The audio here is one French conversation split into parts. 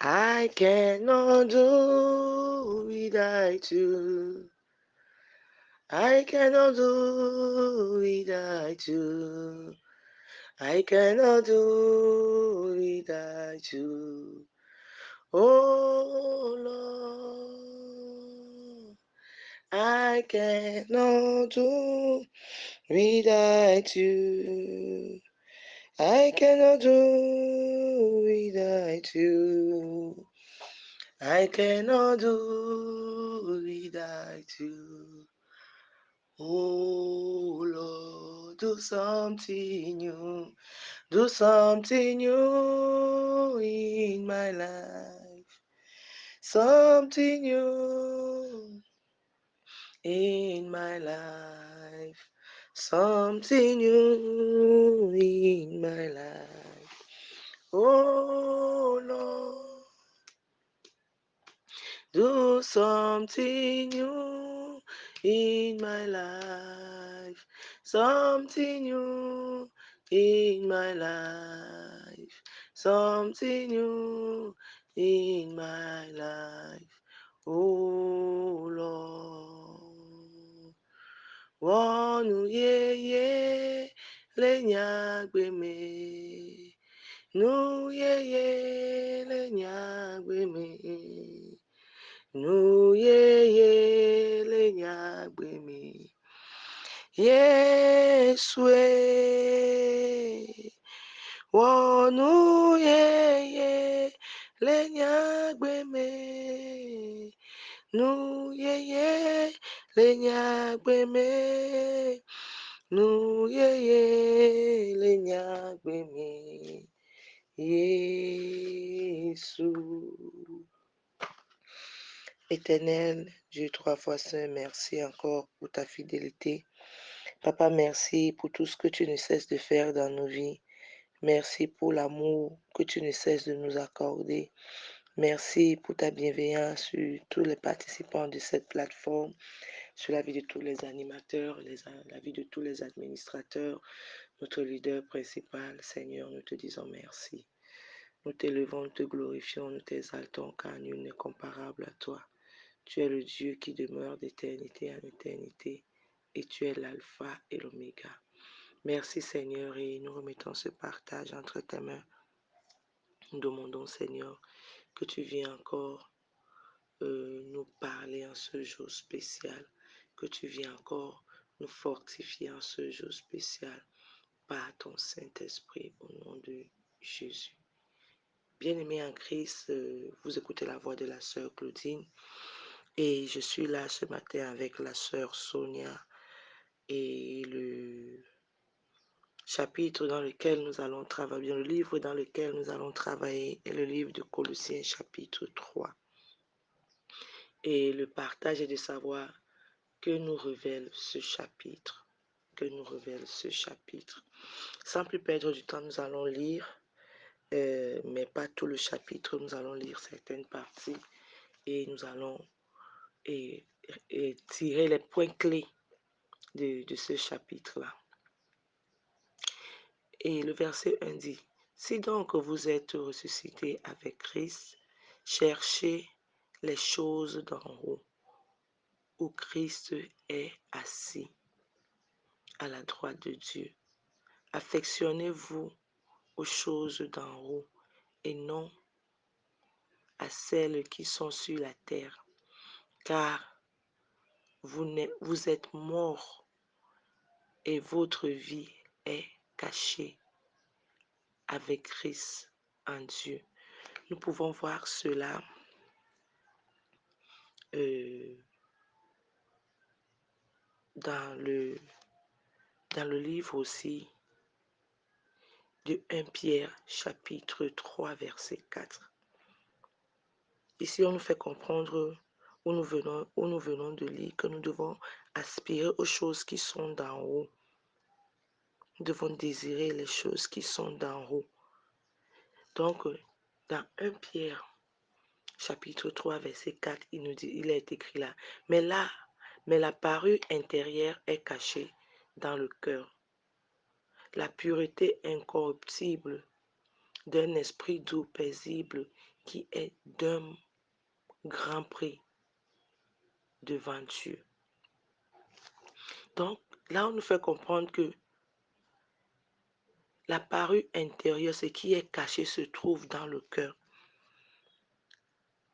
I cannot do without you. I cannot do without you. I cannot do without you. Oh Lord, I cannot do without you. I cannot do without you. I cannot do without you. Oh Lord, do something new. Do something new in my life. Something new in my life. Something new in my life. Oh Lord, do something new in my life. Something new in my life. Something new in my life. Oh Lord. Wonu ye ye le nyagbe me. Nu ye ye le nyagbe me. Nu ye ye le nyagbe me. Yeswe. Wonu ye ye le nyagbe me. Nu ye ye le nyagbe me. Nu ye ye le nyagbe me. Jésus. Éternel, Dieu trois fois saint, merci encore pour ta fidélité. Papa, merci pour tout ce que tu ne cesses de faire dans nos vies. Merci pour l'amour que tu ne cesses de nous accorder. Merci pour ta bienveillance sur tous les participants de cette plateforme, sur la vie de tous les animateurs, la vie de tous les administrateurs, notre leader principal. Seigneur, nous te disons merci. Nous t'élevons, nous te glorifions, nous t'exaltons car nul n'est comparable à toi. Tu es le Dieu qui demeure d'éternité en éternité et tu es l'alpha et l'oméga. Merci Seigneur et nous remettons ce partage entre tes mains. Nous demandons Seigneur que tu viennes encore nous parler en ce jour spécial, que tu viennes encore nous fortifier en ce jour spécial par ton Saint-Esprit au nom de Jésus. Bien-aimés en Christ, vous écoutez la voix de la sœur Claudine et je suis là ce matin avec la sœur Sonia et le chapitre dans lequel nous allons travailler, le livre dans lequel nous allons travailler est le livre de Colossiens chapitre 3. Et le partage est de savoir que nous révèle ce chapitre, Sans plus perdre du temps, nous allons lire, mais pas tout le chapitre, nous allons lire certaines parties et nous allons tirer les points clés de ce chapitre-là. Et le verset 1 dit, « Si donc vous êtes ressuscités avec Christ, cherchez les choses d'en haut, où Christ est assis à la droite de Dieu. Affectionnez-vous aux choses d'en haut et non à celles qui sont sur la terre, car vous êtes morts et votre vie est cachée avec Christ en Dieu. » Nous pouvons voir cela dans le livre aussi de 1 Pierre chapitre 3 verset 4. Ici, on nous fait comprendre où nous venons de lire que nous devons aspirer aux choses qui sont d'en haut. Nous devons désirer les choses qui sont d'en haut. Donc, dans 1 Pierre chapitre 3 verset 4, il est écrit là, mais la parure intérieure est cachée dans le cœur. La pureté incorruptible d'un esprit doux, paisible, qui est d'un grand prix devant Dieu. Donc, là, on nous fait comprendre que la parure intérieure, ce qui est caché, se trouve dans le cœur.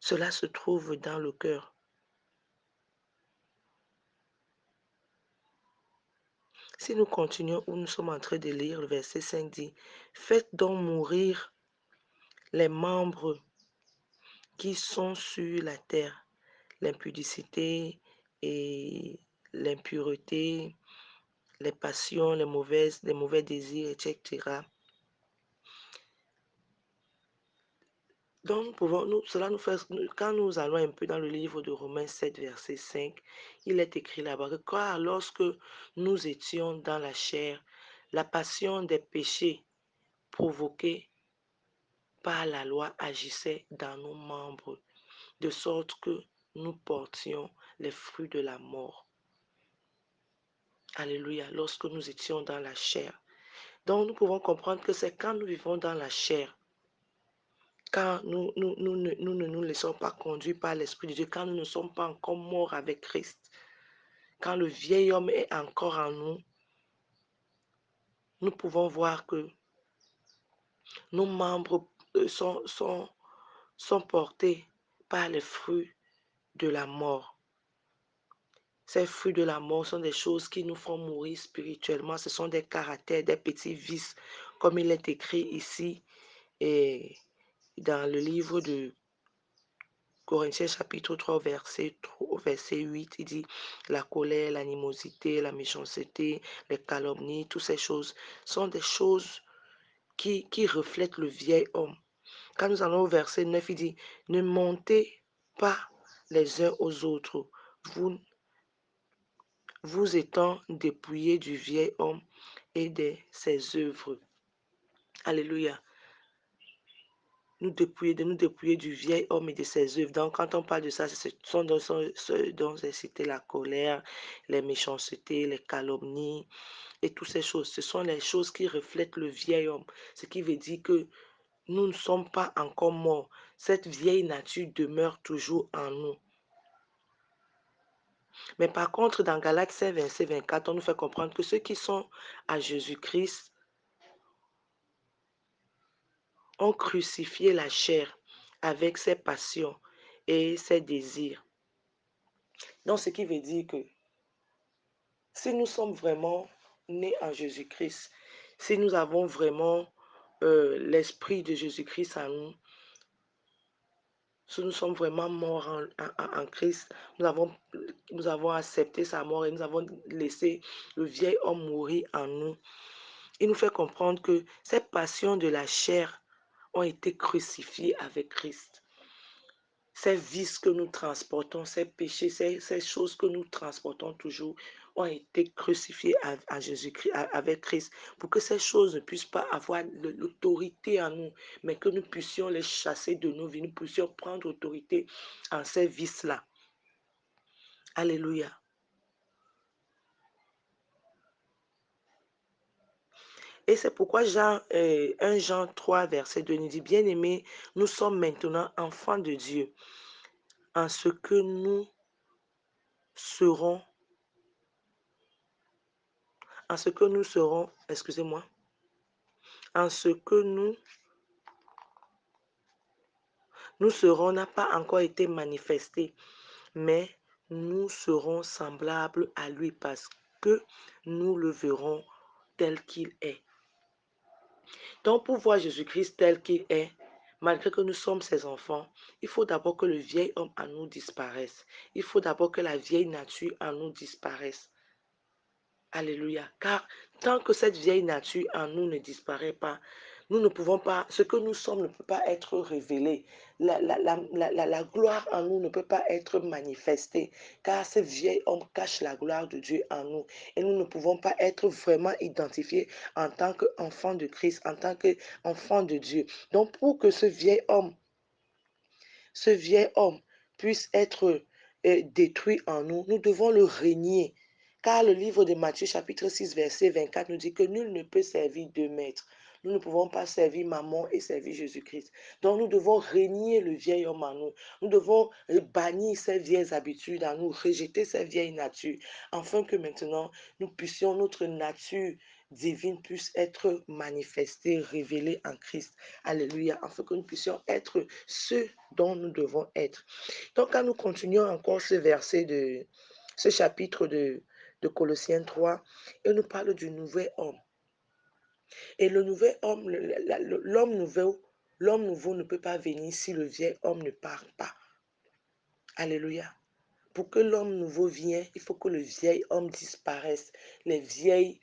Cela se trouve dans le cœur. Si nous continuons où nous sommes en train de lire, le verset 5 dit, « Faites donc mourir les membres qui sont sur la terre, l'impudicité et l'impureté, les passions, les mauvais désirs, etc. » Donc, cela nous fait, quand nous allons un peu dans le livre de Romains 7, verset 5, il est écrit là-bas que car lorsque nous étions dans la chair, la passion des péchés provoqués par la loi agissait dans nos membres, de sorte que nous portions les fruits de la mort. Alléluia, lorsque nous étions dans la chair. Donc, nous pouvons comprendre que c'est quand nous vivons dans la chair, quand nous ne nous laissons pas conduire par l'Esprit de Dieu, quand nous ne sommes pas encore morts avec Christ, quand le vieil homme est encore en nous, nous pouvons voir que nos membres sont portés par les fruits de la mort. Ces fruits de la mort sont des choses qui nous font mourir spirituellement. Ce sont des caractères, des petits vices, comme il est écrit ici et dans le livre de Corinthiens chapitre 3, verset 8, il dit la colère, l'animosité, la méchanceté, les calomnies, toutes ces choses sont des choses qui reflètent le vieil homme. Quand nous allons au verset 9, il dit ne montez pas les uns aux autres, vous étant dépouillés du vieil homme et de ses œuvres. Alléluia. Nous dépouiller du vieil homme et de ses œuvres. Donc, quand on parle de ça, ce sont ce dont j'ai cité la colère, les méchancetés, les calomnies et toutes ces choses. Ce sont les choses qui reflètent le vieil homme. Ce qui veut dire que nous ne sommes pas encore morts. Cette vieille nature demeure toujours en nous. Mais par contre, dans Galates 5, verset 24, on nous fait comprendre que ceux qui sont à Jésus-Christ ont crucifié la chair avec ses passions et ses désirs. Donc, ce qui veut dire que si nous sommes vraiment nés en Jésus-Christ, si nous avons vraiment l'esprit de Jésus-Christ en nous, si nous sommes vraiment morts en Christ, nous avons accepté sa mort et nous avons laissé le vieil homme mourir en nous. Il nous fait comprendre que ces passions de la chair ont été crucifiées avec Christ. Ces vices que nous transportons, ces péchés, ces choses que nous transportons toujours ont été crucifiés à Jésus-Christ, avec Christ, pour que ces choses ne puissent pas avoir l'autorité en nous, mais que nous puissions les chasser de nos vies, nous puissions prendre autorité en ces vices-là. Alléluia. Et c'est pourquoi 1 Jean 3, verset 2 nous dit, bien-aimés, nous sommes maintenant enfants de Dieu, en ce que nous serons, excusez-moi, en ce que nous serons n'a pas encore été manifesté, mais nous serons semblables à lui parce que nous le verrons tel qu'il est. Donc, pour voir Jésus-Christ tel qu'il est, malgré que nous sommes ses enfants, il faut d'abord que le vieil homme en nous disparaisse. Il faut d'abord que la vieille nature en nous disparaisse. Alléluia. Car tant que cette vieille nature en nous ne disparaît pas, nous ne pouvons pas, ce que nous sommes ne peut pas être révélé. La gloire en nous ne peut pas être manifestée, car ce vieil homme cache la gloire de Dieu en nous. Et nous ne pouvons pas être vraiment identifiés en tant qu'enfants de Christ, en tant qu'enfants de Dieu. Donc pour que ce vieil homme puisse être détruit en nous, nous devons le régner. Car le livre de Matthieu chapitre 6 verset 24 nous dit que nul ne peut servir deux maîtres. Nous ne pouvons pas servir maman et servir Jésus-Christ. Donc nous devons régner le vieil homme en nous. Nous devons bannir ces vieilles habitudes en nous, rejeter ces vieilles natures, afin que maintenant nous puissions, notre nature divine puisse être manifestée, révélée en Christ. Alléluia. Afin que nous puissions être ceux dont nous devons être. Donc quand nous continuons encore ce verset ce chapitre de Colossiens 3, il nous parle du nouvel homme. Et le nouvel homme, l'homme nouveau ne peut pas venir si le vieil homme ne part pas. Alléluia. Pour que l'homme nouveau vienne, il faut que le vieil homme disparaisse. Les vieilles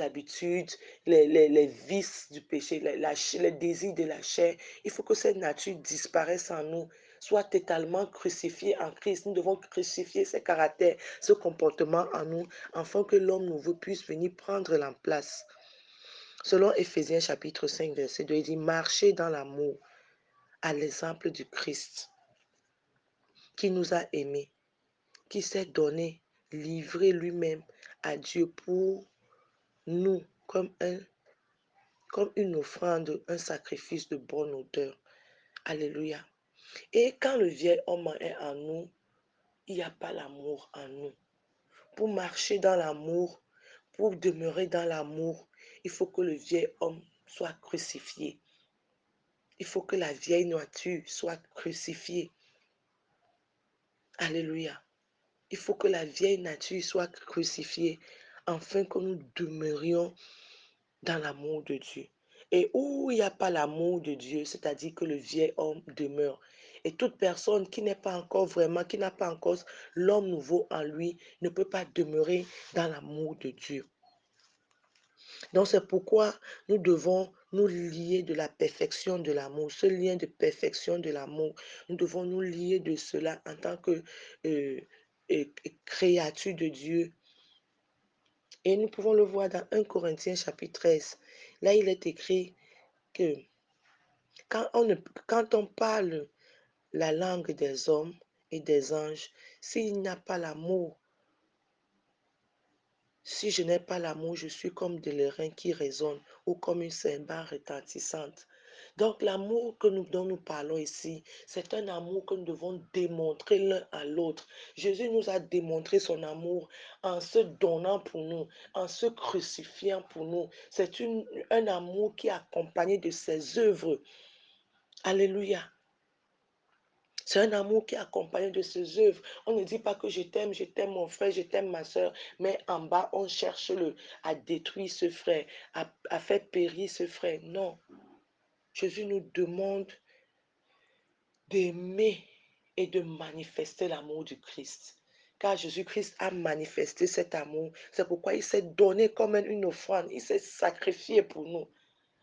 habitudes, les vices du péché, les désirs de la chair. Il faut que cette nature disparaisse en nous, soit totalement crucifiée en Christ. Nous devons crucifier ces caractères, ce comportement en nous, afin que l'homme nouveau puisse venir prendre la place. Selon Éphésiens chapitre 5, verset 2, il dit « Marchez dans l'amour, à l'exemple du Christ, qui nous a aimés, qui s'est donné, livré lui-même à Dieu pour nous comme une offrande, un sacrifice de bonne odeur. » Alléluia. Et quand le vieil homme est en nous, il n'y a pas l'amour en nous. Pour marcher dans l'amour, pour demeurer dans l'amour, il faut que le vieil homme soit crucifié. Il faut que la vieille nature soit crucifiée. Alléluia. Il faut que la vieille nature soit crucifiée afin que nous demeurions dans l'amour de Dieu. Et où il n'y a pas l'amour de Dieu, c'est-à-dire que le vieil homme demeure. Et toute personne qui n'est pas encore vraiment, qui n'a pas encore l'homme nouveau en lui, ne peut pas demeurer dans l'amour de Dieu. Donc c'est pourquoi nous devons nous lier de la perfection de l'amour, ce lien de perfection de l'amour. Nous devons nous lier de cela en tant que créature de Dieu. Et nous pouvons le voir dans 1 Corinthiens chapitre 13. Là, il est écrit que quand on parle la langue des hommes et des anges, s'il n'y a pas l'amour, si je n'ai pas l'amour, je suis comme de l'airain qui résonne ou comme une cymbale retentissante. Donc l'amour dont nous parlons ici, c'est un amour que nous devons démontrer l'un à l'autre. Jésus nous a démontré son amour en se donnant pour nous, en se crucifiant pour nous. C'est un amour qui est accompagné de ses œuvres. Alléluia. C'est un amour qui est accompagné de ses œuvres. On ne dit pas que je t'aime mon frère, je t'aime ma soeur, mais en bas, on cherche à détruire ce frère, à faire périr ce frère. Non. Jésus nous demande d'aimer et de manifester l'amour du Christ. Car Jésus-Christ a manifesté cet amour. C'est pourquoi il s'est donné comme une offrande. Il s'est sacrifié pour nous,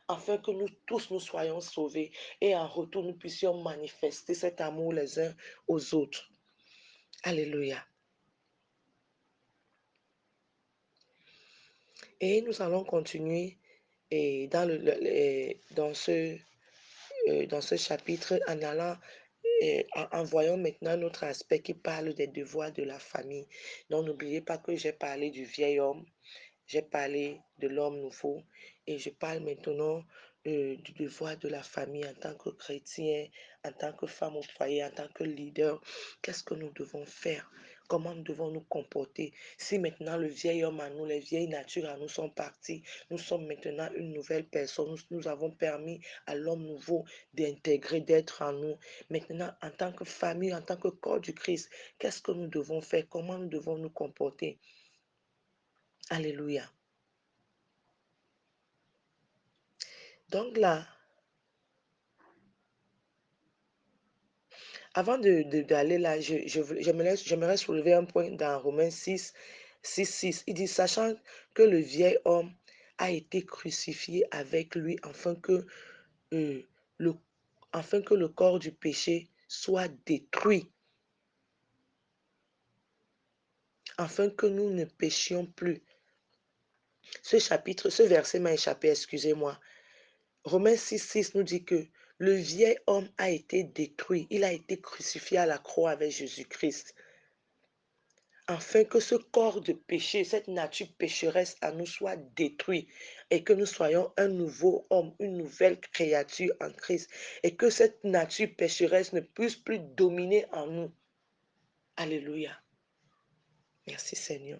afin que nous tous nous soyons sauvés et en retour nous puissions manifester cet amour les uns aux autres. Alléluia. Et nous allons continuer dans ce chapitre en voyant maintenant notre aspect qui parle des devoirs de la famille. Donc n'oubliez pas que j'ai parlé du vieil homme, j'ai parlé de l'homme nouveau et je parle maintenant du devoir de la famille en tant que chrétien, en tant que femme au foyer, en tant que leader. Qu'est-ce que nous devons faire? Comment nous devons nous comporter? Si maintenant le vieil homme en nous, les vieilles natures en nous sont parties, nous sommes maintenant une nouvelle personne. Nous avons permis à l'homme nouveau d'intégrer, d'être en nous. Maintenant, en tant que famille, en tant que corps du Christ, qu'est-ce que nous devons faire? Comment nous devons nous comporter? Alléluia. Donc là, avant d'aller là, j'aimerais soulever un point dans Romains 6, 6. Il dit, sachant que le vieil homme a été crucifié avec lui euh, le, afin que le corps du péché soit détruit, afin que nous ne péchions plus. Ce verset m'a échappé, excusez-moi. Romains 6 nous dit que le vieil homme a été détruit, il a été crucifié à la croix avec Jésus-Christ, afin que ce corps de péché, cette nature pécheresse à nous soit détruit et que nous soyons un nouveau homme, une nouvelle créature en Christ et que cette nature pécheresse ne puisse plus dominer en nous. Alléluia. Merci Seigneur.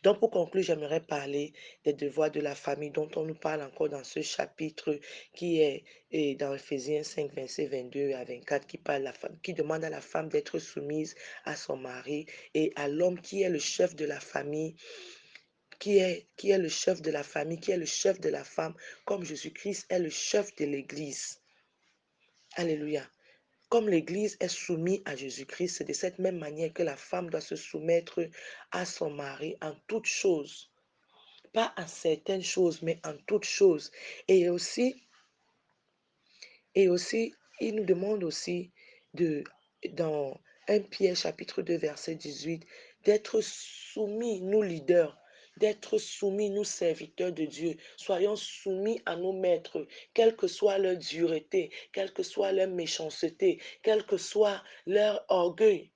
Donc pour conclure, j'aimerais parler des devoirs de la famille dont on nous parle encore dans ce chapitre qui est dans Ephésiens 5, versets 22 à 24, qui parle la femme, qui demande à la femme d'être soumise à son mari et à l'homme qui est le chef de la famille, qui est le chef de la famille, qui est le chef de la femme, comme Jésus-Christ est le chef de l'Église. Alléluia. Comme l'Église est soumise à Jésus-Christ, c'est de cette même manière que la femme doit se soumettre à son mari en toutes choses. Pas en certaines choses, mais en toutes choses. Et aussi, et aussi, il nous demande aussi de, dans 1 Pierre chapitre 2, verset 18, d'être soumis, nous leaders, d'être soumis, nous serviteurs de Dieu. Soyons soumis à nos maîtres, quelle que soit leur dureté, quelle que soit leur méchanceté, quel que soit leur orgueil.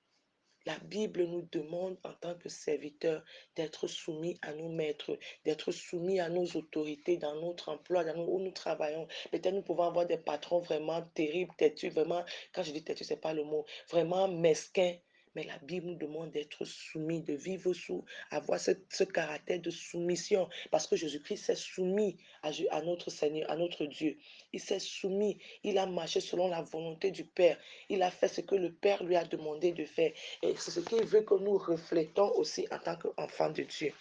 La Bible nous demande en tant que serviteurs d'être soumis à nos maîtres, d'être soumis à nos autorités dans notre emploi, où nous travaillons. Peut-être nous pouvons avoir des patrons vraiment terribles, têtus, vraiment, quand je dis têtus, ce n'est pas le mot, vraiment mesquins. Mais la Bible nous demande d'être soumis, de vivre sous, avoir ce caractère de soumission, parce que Jésus-Christ s'est soumis à notre Seigneur, à notre Dieu. Il s'est soumis, il a marché selon la volonté du Père. Il a fait ce que le Père lui a demandé de faire. Et c'est ce qu'il veut que nous reflétons aussi en tant qu'enfants de Dieu.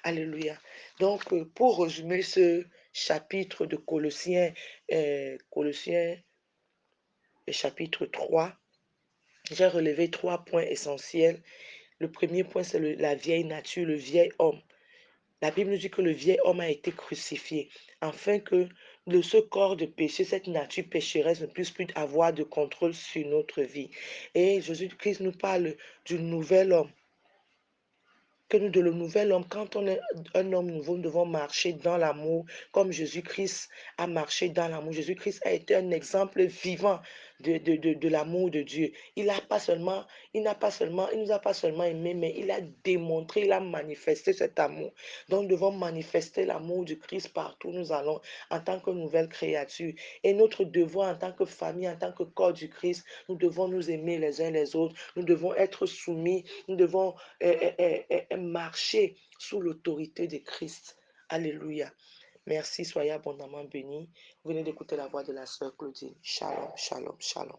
Alléluia. Donc, pour résumer ce chapitre de Colossiens chapitre 3, j'ai relevé 3 points essentiels. Le premier point, c'est la vieille nature, le vieil homme. La Bible nous dit que le vieil homme a été crucifié, afin que ce corps de péché, cette nature pécheresse ne puisse plus avoir de contrôle sur notre vie. Et Jésus-Christ nous parle du nouvel homme, que nous, de le nouvel homme, quand on est un homme nouveau, nous devons marcher dans l'amour, comme Jésus-Christ a marché dans l'amour. Jésus-Christ a été un exemple vivant de l'amour de Dieu. Il n'a pas seulement, il nous a pas seulement aimé, mais il a démontré, il a manifesté cet amour. Donc, nous devons manifester l'amour du Christ partout où nous allons, en tant que nouvelle créature. Et notre devoir en tant que famille, en tant que corps du Christ, nous devons nous aimer les uns les autres. Nous devons être soumis. Nous devons marcher sous l'autorité de Christ. Alléluia. Merci, soyez abondamment bénis. Vous venez d'écouter la voix de la sœur Claudine. Shalom, shalom, shalom.